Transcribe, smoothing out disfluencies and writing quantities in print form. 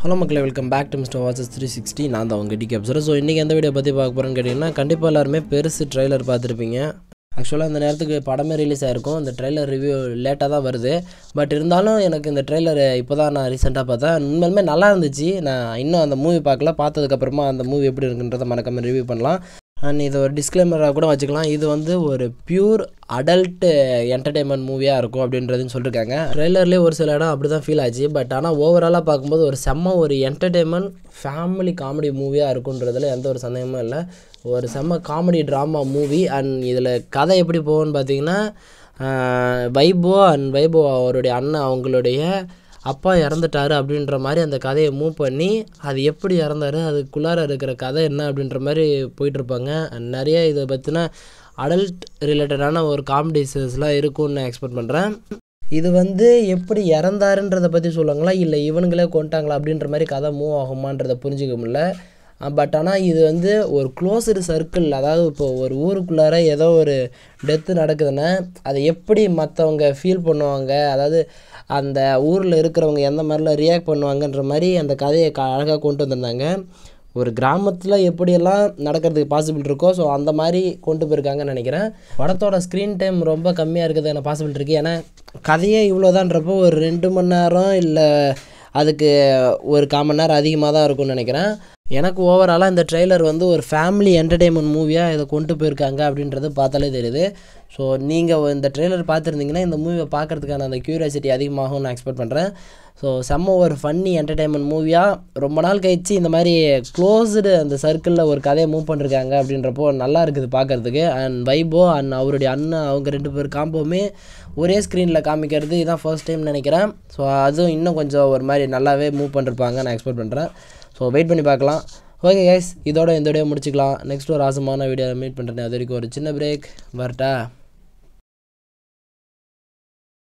Hello மக்களே, welcome back to mister watches 360. நான் தான் உங்கள் டிகே அப்சர். ஸோ இன்றைக்கி எந்த வீடியோ பற்றி பார்க்க போகிறேன்னு கேட்டிங்கன்னா, கண்டிப்பாக எல்லாருமே பெருசு ட்ரெய்லர் பார்த்துருப்பீங்க. ஆக்சுவலாக இந்த நேரத்துக்கு படமே ரிலீஸ் ஆகிருக்கும். இந்த ட்ரெய்லர் ரிவ்யூ லேட்டாக தான் வருது. பட் இருந்தாலும் எனக்கு இந்த ட்ரெய்லர் இப்போ தான் நான் ரீசெண்டாக பார்த்தேன். உண்மையிலுமே நல்லா இருந்துச்சு. நான் இன்னும் அந்த மூவி பார்க்கல. பார்த்ததுக்கப்புறமா அந்த மூவி எப்படி இருக்குன்றதை மறக்காமல் ரிவ்யூ பண்ணலாம். அண்ட் இது ஒரு டிஸ்க்ளைமராக கூட வச்சுக்கலாம். இது வந்து ஒரு பியூர் அடல்ட் என்டர்டெயின்மெண்ட் மூவியாக இருக்கும் அப்படின்றதுன்னு சொல்லியிருக்காங்க. ட்ரெய்லர்லேயே ஒரு சில இடம் அப்படி தான் ஃபீல் ஆச்சு. பட் ஆனால் ஓவராலாக பார்க்கும்போது ஒரு என்டர்டெயின்மெண்ட் ஃபேமிலி காமெடி மூவியாக இருக்குன்றதுல எந்த ஒரு சந்தேகமும் இல்லை. ஒரு செம்ம காமெடி ட்ராமா மூவி. அண்ட் இதில் கதை எப்படி போகும்னு பார்த்தீங்கன்னா, வைபோ அவருடைய அண்ணன் அவங்களுடைய அப்பா இறந்துட்டார் அப்படின்ற மாதிரி அந்த கதையை மூவ் பண்ணி அது எப்படி இறந்தார், அதுக்குள்ளார இருக்கிற கதை என்ன அப்படின்ற மாதிரி போயிட்டுருப்பாங்க. நிறைய இதை பற்றின அடல்ட் ரிலேட்டடான ஒரு காமெடிஸ்லாம் இருக்கும்னு நான் எக்ஸ்பெக்ட் பண்ணுறேன். இது வந்து எப்படி இறந்தாருன்றதை பற்றி சொல்லுவாங்களா இல்லை இவனுங்களே கொண்டாங்களா அப்படின்ற மாதிரி கதை மூவ் ஆகுமான்றதை புரிஞ்சிக்க முடியல. பட் ஆனால் இது வந்து ஒரு க்ளோஸ்டு சர்க்கிள், அதாவது இப்போது ஒரு ஊருக்குள்ளார ஏதோ ஒரு டெத்து நடக்குதுன்னா அதை எப்படி மற்றவங்க ஃபீல் பண்ணுவாங்க, அதாவது அந்த ஊரில் இருக்கிறவங்க எந்த மாதிரிலாம் ரியாக்ட் பண்ணுவாங்கன்ற மாதிரி அந்த கதையை அழகாக கொண்டு வந்திருந்தாங்க. ஒரு கிராமத்தில் எப்படியெல்லாம் நடக்கிறதுக்கு பாசிபிள் இருக்கோ ஸோ அந்த மாதிரி கொண்டு போயிருக்காங்கன்னு நினைக்கிறேன். படத்தோட ஸ்க்ரீன் டைம் ரொம்ப கம்மியாக இருக்குது எனக்கு பாசிபிள் இருக்குது. ஏன்னா கதையே இவ்வளோதான்றப்போ ஒரு 2 மணி நேரம் இல்லை அதுக்கு ஒரு 1/4 மணி நேரம் அதிகமாக தான் இருக்கும்னு நினைக்கிறேன். எனக்கு ஓவராலாக இந்த ட்ரெய்லர் வந்து ஒரு ஃபேமிலி என்டர்டெயின்மெண்ட் மூவியாக இதை கொண்டு போயிருக்காங்க அப்படின்றது பார்த்தாலே தெரியுது. ஸோ நீங்கள் இந்த ட்ரெய்லர் பார்த்துருந்தீங்கன்னா இந்த மூவியை பார்க்குறதுக்கான அந்த க்யூரியாசிட்டி அதிகமாகும் நான் எக்ஸ்பெக்ட் பண்ணுறேன். ஸோ செம்ம ஒரு ஃபன்னி என்டர்டெயின்மெண்ட் மூவியாக ரொம்ப நாள் கழிச்சு இந்த மாதிரி க்ளோஸ்டு அந்த சர்க்கிளில் ஒரு கதையை மூவ் பண்ணிருக்காங்க அப்படின்றப்போ நல்லா இருக்குது பார்க்குறதுக்கு. அண்ட் வைபோ அண்ட் அவருடைய அண்ணன் அவங்க 2 பேர் காம்போவுமே ஒரே ஸ்க்ரீனில் காமிக்கிறது இதான் ஃபர்ஸ்ட் டைம் நினைக்கிறேன். ஸோ அதுவும் இன்னும் கொஞ்சம் ஒரு மாதிரி நல்லாவே மூவ் பண்ணிருப்பாங்க நான் எக்ஸ்பெக்ட் பண்ணுறேன். ஸோ வெயிட் பண்ணி பார்க்கலாம். ஓகே கைஸ், இதோட இந்த வீடியோ முடிச்சுக்கலாம். நெக்ஸ்ட் ஒரு ஆசமான வீடியோ மீட் பண்ணுறேன். அது வரைக்கும் ஒரு சின்ன பிரேக் வரட்டா.